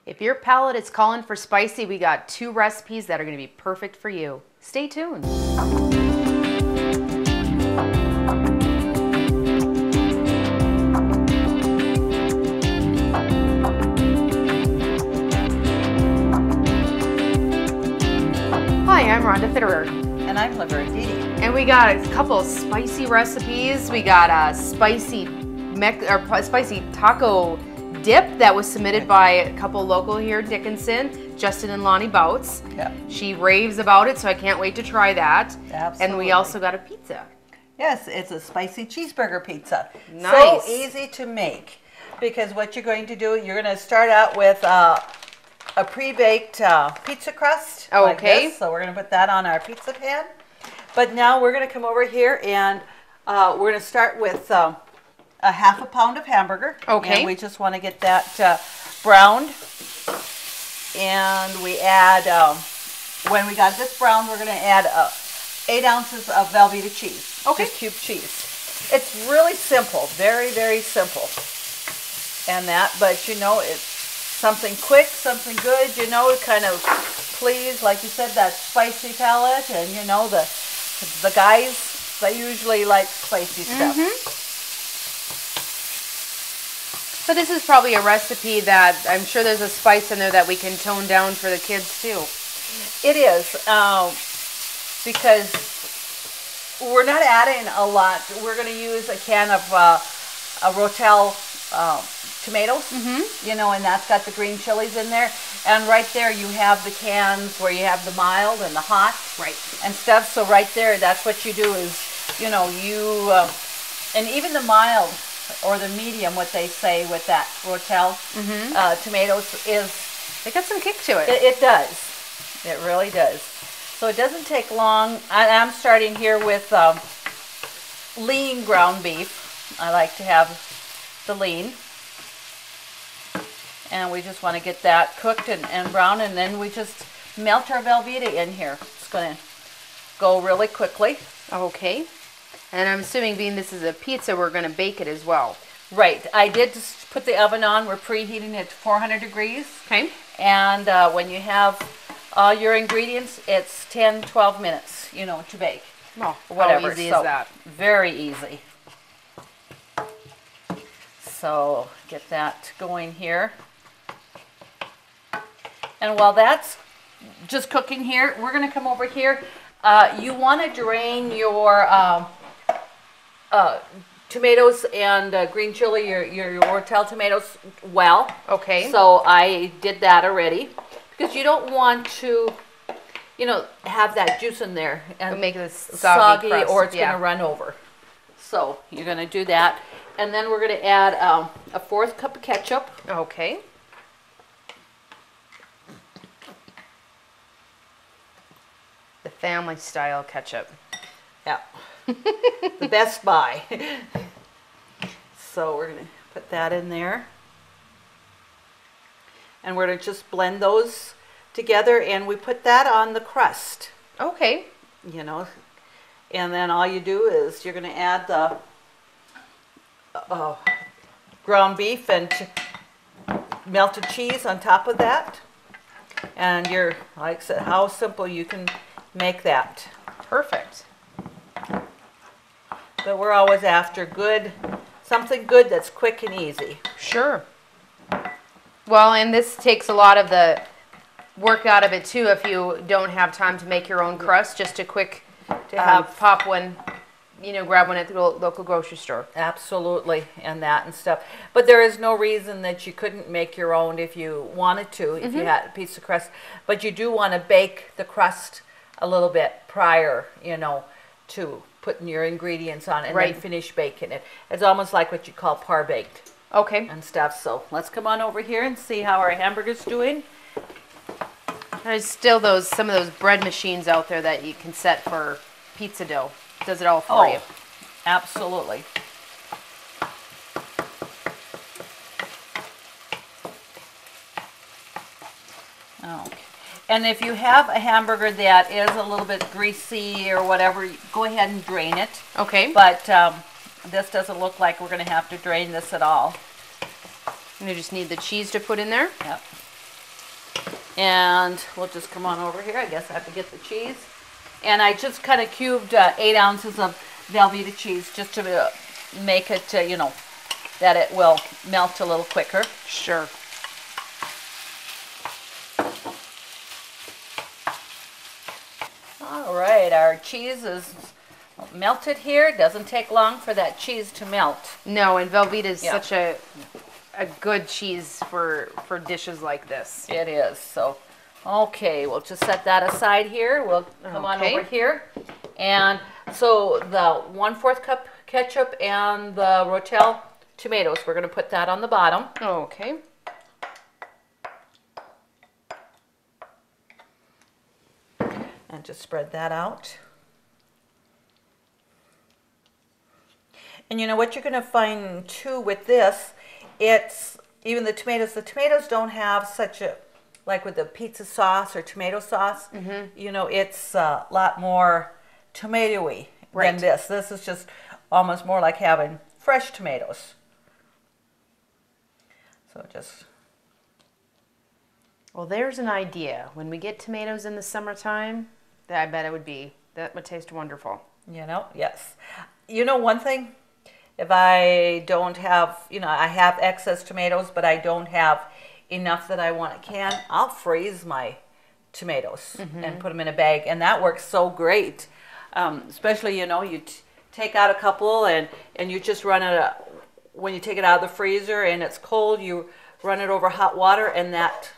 If your palate is calling for spicy, we got 2 recipes that are going to be perfect for you. Stay tuned. Hi, I'm Rhonda Fitterer. And I'm Laverne. And we got a couple of spicy recipes. We got a spicy taco dip that was submitted by a couple local here in Dickinson, Justin and Lonnie Bouts. Yeah. She raves about it, so I can't wait to try that. Absolutely. And we also got a pizza. Yes, it's a spicy cheeseburger pizza. Nice. So easy to make, because what you're going to do, you're going to start out with a pre-baked pizza crust. Okay. Like this. So we're going to put that on our pizza pan. But now we're going to come over here and we're going to start with a half a pound of hamburger. Okay. And we just want to get that browned. And we add, when we got this browned, we're going to add 8 ounces of Velveeta cheese. Okay. Just cube cheese. It's really simple. Very, very simple. And that, but you know, it's something quick, something good, you know, kind of please, like you said, that spicy palate. And you know, the guys, they usually like spicy stuff. But this is probably a recipe that I'm sure there's a spice in there that we can tone down for the kids too. It is, because we're not adding a lot. We're going to use a can of Rotel tomatoes, you know, and that's got the green chilies in there. And right there you have the cans where you have the mild and the hot, right, and stuff. So right there, that's what you do is, you know, you, and even the mild or the medium, what they say with that Rotel tomatoes is... They got some kick to it. It does. It really does. So it doesn't take long. I'm starting here with lean ground beef. I like to have the lean. And we just want to get that cooked and brown, and then we just melt our Velveeta in here. It's going to go really quickly. Okay. And I'm assuming, being this is a pizza, we're going to bake it as well. Right. I did just put the oven on. We're preheating it to 400 degrees. Okay. And when you have all your ingredients, it's 10, 12 minutes, you know, to bake. Oh, whatever. How easy So, is that? Very easy. So get that going here. And while that's just cooking here, we're going to come over here. You want to drain your tomatoes and green chili, your Rotel tomatoes well. Okay. So I did that already, because you don't want to, you know, have that juice in there and make this soggy crust, or it's going to run over. So you're going to do that. And then we're going to add a 1/4 cup of ketchup. Okay. The family style ketchup. Yeah. The Best Buy. So we're going to put that in there. And we're going to just blend those together, and we put that on the crust. Okay. You know, and then all you do is you're going to add the ground beef and melted cheese on top of that. And you're, like I said, how simple you can make that. Perfect. But we're always after something good that's quick and easy. Sure. Well, and this takes a lot of the work out of it too, if you don't have time to make your own crust. Just a quick pop one, you know, grab one at the local grocery store. Absolutely, and that and stuff. But there is no reason that you couldn't make your own if you wanted to, if you had a piece of crust. But you do want to bake the crust a little bit prior, you know, to putting your ingredients on it, and then finish baking it. It's almost like what you call par-baked. Okay. And stuff. So let's come on over here and see how our hamburger's doing. There's still some of those bread machines out there that you can set for pizza dough. Does it all for you. Absolutely. Okay. And if you have a hamburger that is a little bit greasy or whatever, go ahead and drain it. Okay. But this doesn't look like we're going to have to drain this at all. And you just need the cheese to put in there? Yep. And we'll just come on over here. I guess I have to get the cheese. And I just kind of cubed 8 ounces of Velveeta cheese just to make it, you know, that it will melt a little quicker. Sure. All right, our cheese is melted here. It doesn't take long for that cheese to melt. No, and Velveeta is such a good cheese for dishes like this. It is. So, okay, we'll just set that aside here. We'll come on over here. And so the 1/4 cup ketchup and the Rotel tomatoes, we're going to put that on the bottom. Okay. And just spread that out. And you know what you're going to find too with this, it's even the tomatoes don't have such a, like with the pizza sauce or tomato sauce, you know, it's a lot more tomatoey than this. This is just almost more like having fresh tomatoes. So just... Well, there's an idea. When we get tomatoes in the summertime, I bet that would taste wonderful. You know, yes. You know one thing, if I don't have, you know, I have excess tomatoes, but I don't have enough that I want a can, I'll freeze my tomatoes and put them in a bag, and that works so great. Especially, you know, you take out a couple and you just run it, when you take it out of the freezer and it's cold, you run it over hot water, and that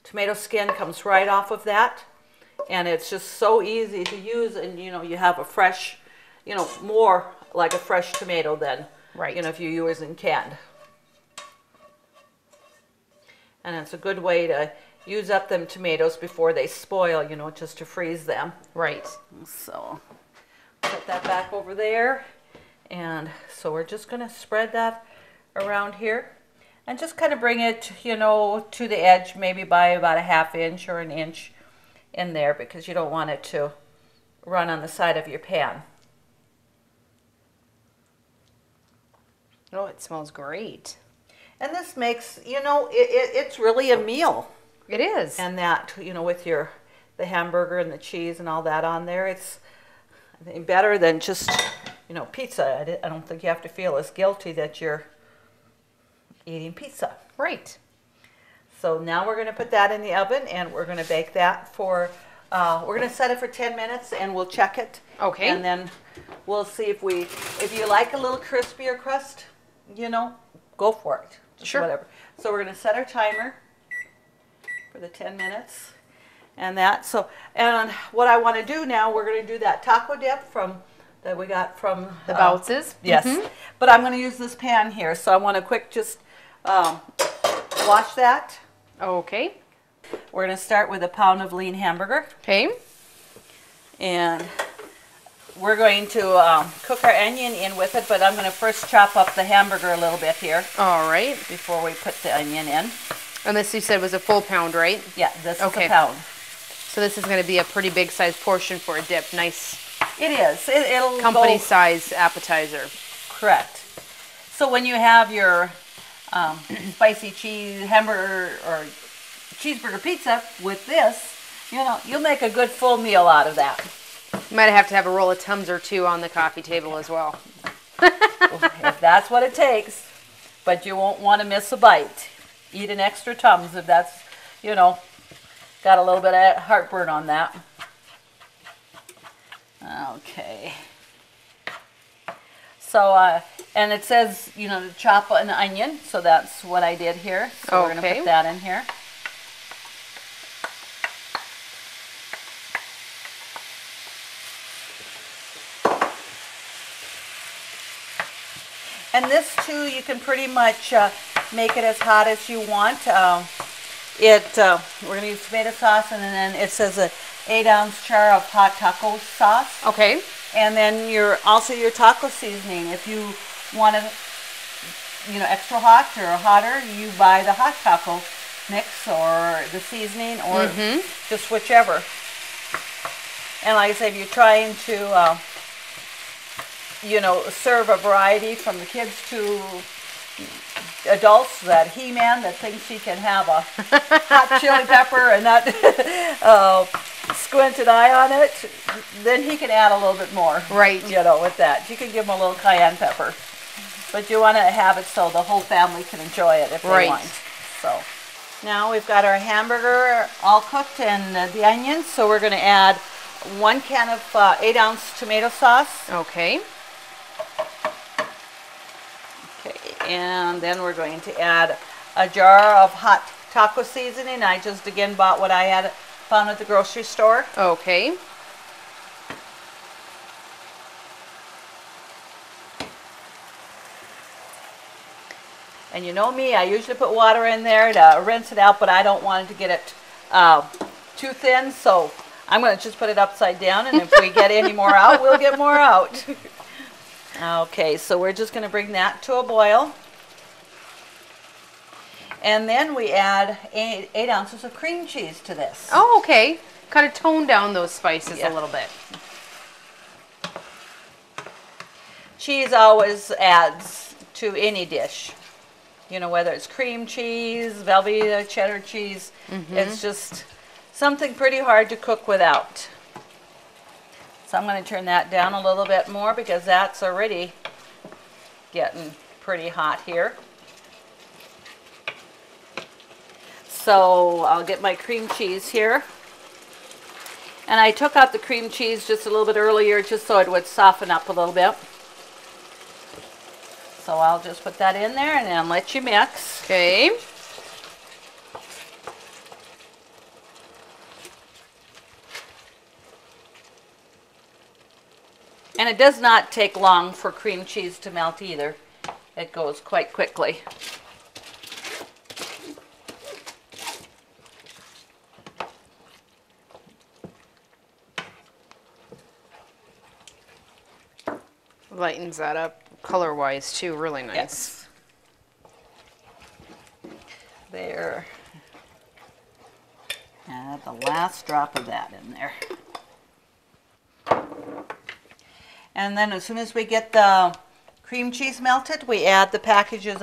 tomato skin comes right off of that. And it's just so easy to use, and you know, you have a fresh, you know, more like a fresh tomato than, you know, if you use in canned. And it's a good way to use up them tomatoes before they spoil, you know, just to freeze them. Right. So put that back over there. And so we're just going to spread that around here and just kind of bring it, you know, to the edge, maybe by about a 1/2 inch or an inch in there, because you don't want it to run on the side of your pan. Oh, it smells great. And this makes, you know, it's really a meal. It is. And that, you know, with the hamburger and the cheese and all that on there, it's, I think, better than just, you know, pizza. I don't think you have to feel as guilty that you're eating pizza. Right. So now we're going to put that in the oven, and we're going to bake that for, we're going to set it for 10 minutes, and we'll check it. Okay. And then we'll see if you like a little crispier crust, you know, go for it. Just whatever. So we're going to set our timer for the 10 minutes and that. So, and what I want to do now, we're going to do that taco dip that we got from the Bounces. Yes. But I'm going to use this pan here. So I want to quick just wash that. Okay. We're going to start with a pound of lean hamburger. Okay. And we're going to cook our onion in with it, but I'm going to first chop up the hamburger a little bit here. All right. Before we put the onion in. And this you said was a full pound, right? Yeah, this is a pound. So this is going to be a pretty big size portion for a dip. Nice. It is. It'll company size appetizer. Correct. So when you have your spicy cheese hamburger or cheeseburger pizza with this, you know, you'll make a good full meal out of that. You might have to have a roll of Tums or two on the coffee table as well. If that's what it takes, but you won't want to miss a bite. Eat an extra Tums if that's, you know, got a little bit of heartburn on that. Okay. So, and it says, you know, to chop an onion, so that's what I did here. So we're going to put that in here. And this too, you can pretty much make it as hot as you want. We're going to use tomato sauce, and then it says an 8-ounce jar of hot taco sauce. Okay. And then your taco seasoning. If you want it, you know, extra hot or hotter, you buy the hot taco mix or the seasoning or just whichever. And like I said, if you're trying to you know, serve a variety from the kids to adults, that He-Man that thinks he can have a hot chili pepper and not squint an eye on it, then he can add a little bit more. Right. You know, with that. You can give him a little cayenne pepper. But you want to have it so the whole family can enjoy it if they want. So now we've got our hamburger all cooked and the onions. So we're going to add 1 can of 8-ounce tomato sauce. Okay. Okay, and then we're going to add a jar of hot taco seasoning. I just again bought what I had found at the grocery store. Okay. And you know me, I usually put water in there to rinse it out, but I don't want it to get it too thin, so I'm going to just put it upside down, and if we get any more out, we'll get more out. Okay, so we're just going to bring that to a boil. And then we add 8 ounces of cream cheese to this. Oh, okay. Kind of tone down those spices a little bit. Cheese always adds to any dish. You know, whether it's cream cheese, Velveeta, cheddar cheese, it's just something pretty hard to cook without. So I'm going to turn that down a little bit more because that's already getting pretty hot here. So I'll get my cream cheese here. And I took out the cream cheese just a little bit earlier just so it would soften up a little bit. So I'll just put that in there and then let you mix. Okay. And it does not take long for cream cheese to melt either. It goes quite quickly. Lightens that up color-wise too, really nice. Yes. There. Add the last drop of that in there. And then as soon as we get the cream cheese melted, we add the package of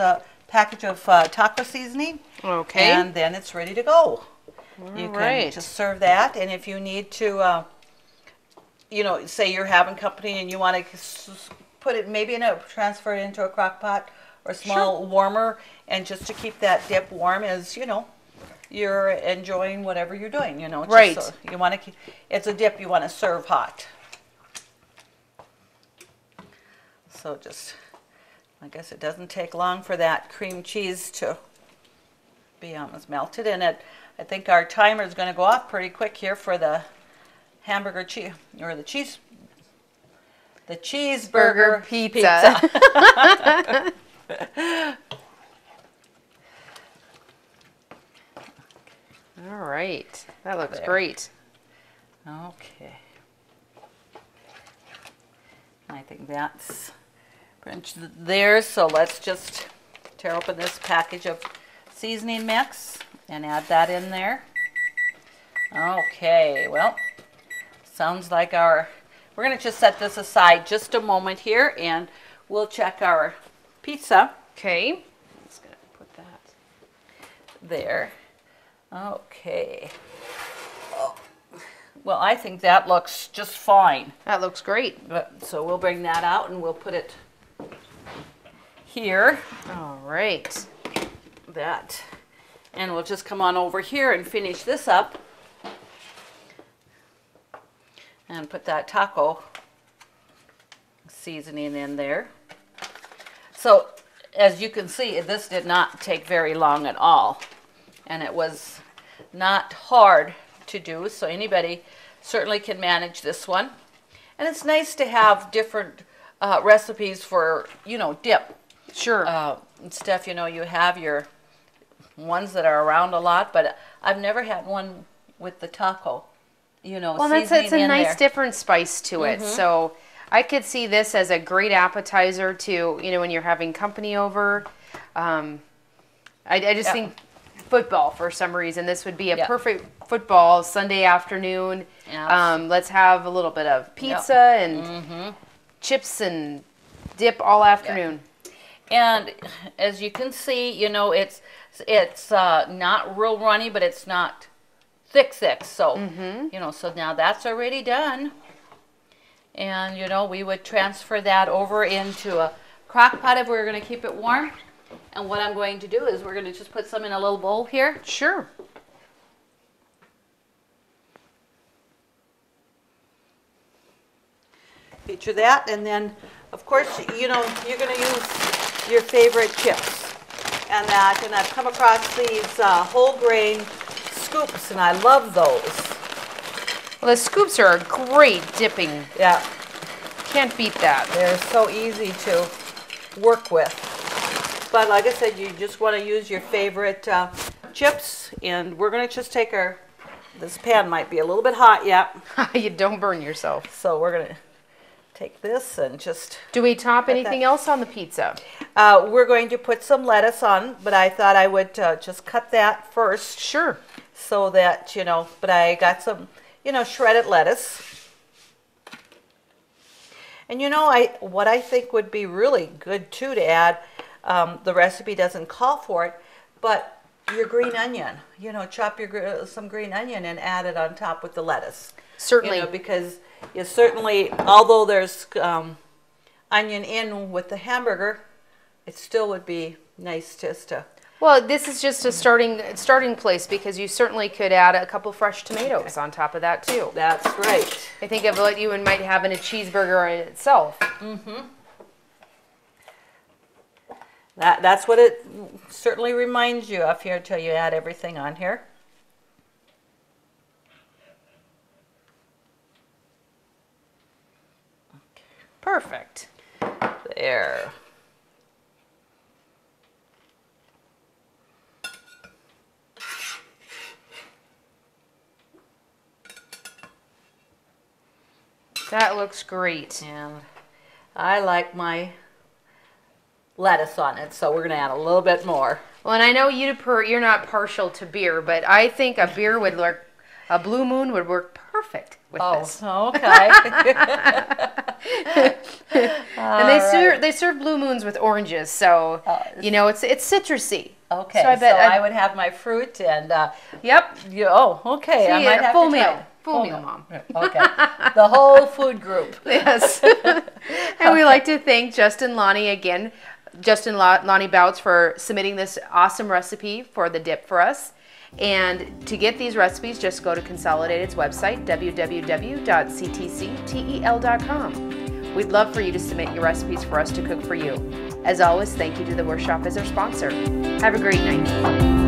taco seasoning. Okay. And then it's ready to go. You can Right. just serve that, and if you need to, you know, say you're having company and you want to put it maybe transfer it into a crock pot or a small warmer, and just to keep that dip warm as, you know, you're enjoying whatever you're doing, you know. Right. So you want to keep, it's a dip you want to serve hot. So just, I guess it doesn't take long for that cream cheese to be almost melted in it. I think our timer is going to go off pretty quick here for the hamburger cheese, or the cheeseburger pizza. All right, that looks great. Okay. I think that's pretty much there, so let's just tear open this package of seasoning mix and add that in there. Okay, well, sounds like we're going to just set this aside just a moment here, and we'll check our pizza. Okay. Just gonna put that there. Okay. Oh. Well, I think that looks just fine. That looks great. So we'll bring that out and we'll put it here. All right. That. And we'll just come on over here and finish this up. And put that taco seasoning in there. So as you can see, this did not take very long at all. And it was not hard to do, so anybody certainly can manage this one. And it's nice to have different recipes for, you know, dip. Sure. And stuff, you know, you have your ones that are around a lot, but I've never had one with the taco, you know, well, it's a nice different spice to it. So I could see this as a great appetizer to, you know, when you're having company over. I just think football, for some reason, this would be a perfect football Sunday afternoon. Let's have a little bit of pizza and chips and dip all afternoon. And as you can see, you know, it's not real runny, but it's not thick. So, you know, so now that's already done. And, you know, we would transfer that over into a crock pot if we're going to keep it warm. And what I'm going to do is we're going to just put some in a little bowl here. Sure. Feature that, and then, of course, you know, you're going to use your favorite chips and that. And I've come across these whole grain scoops, and I love those. Well, the scoops are a great dipping. Yeah. Can't beat that. They're so easy to work with. But like I said, you just want to use your favorite chips, and we're going to just take this pan might be a little bit hot yet. You don't burn yourself. So we're going to take this and just... Do we top anything else on the pizza? We're going to put some lettuce on, but I thought I would just cut that first. Sure. So that, you know, but I got some, you know, shredded lettuce. And, you know, what I think would be really good, too, to add, the recipe doesn't call for it, but your green onion. You know, chop some green onion and add it on top with the lettuce. Certainly. You know, because you certainly, although there's onion in with the hamburger, it still would be nice just to... Well, this is just a starting place, because you certainly could add a couple fresh tomatoes on top of that too. That's right. I think of what you might have in a cheeseburger in itself. Mm-hmm. That's what it certainly reminds you of here until you add everything on here. Perfect. There. That looks great. And I like my lettuce on it, so we're going to add a little bit more. Well, and I know you're not partial to beer, but I think a beer would work, a Blue Moon would work perfect with this. Oh, okay. And they serve Blue Moons with oranges, so you know it's citrusy. Okay, so I would have my fruit and yep. Okay. See, I might have full to try meal. it. Full meal, Mom. Okay. The whole food group. Yes. And we like to thank Justin Lonnie again. Justin Lonnie Bouts for submitting this awesome recipe for the dip for us. And to get these recipes, just go to Consolidated's website, www.ctctel.com. We'd love for you to submit your recipes for us to cook for you. As always, thank you to the Workshop as our sponsor. Have a great night.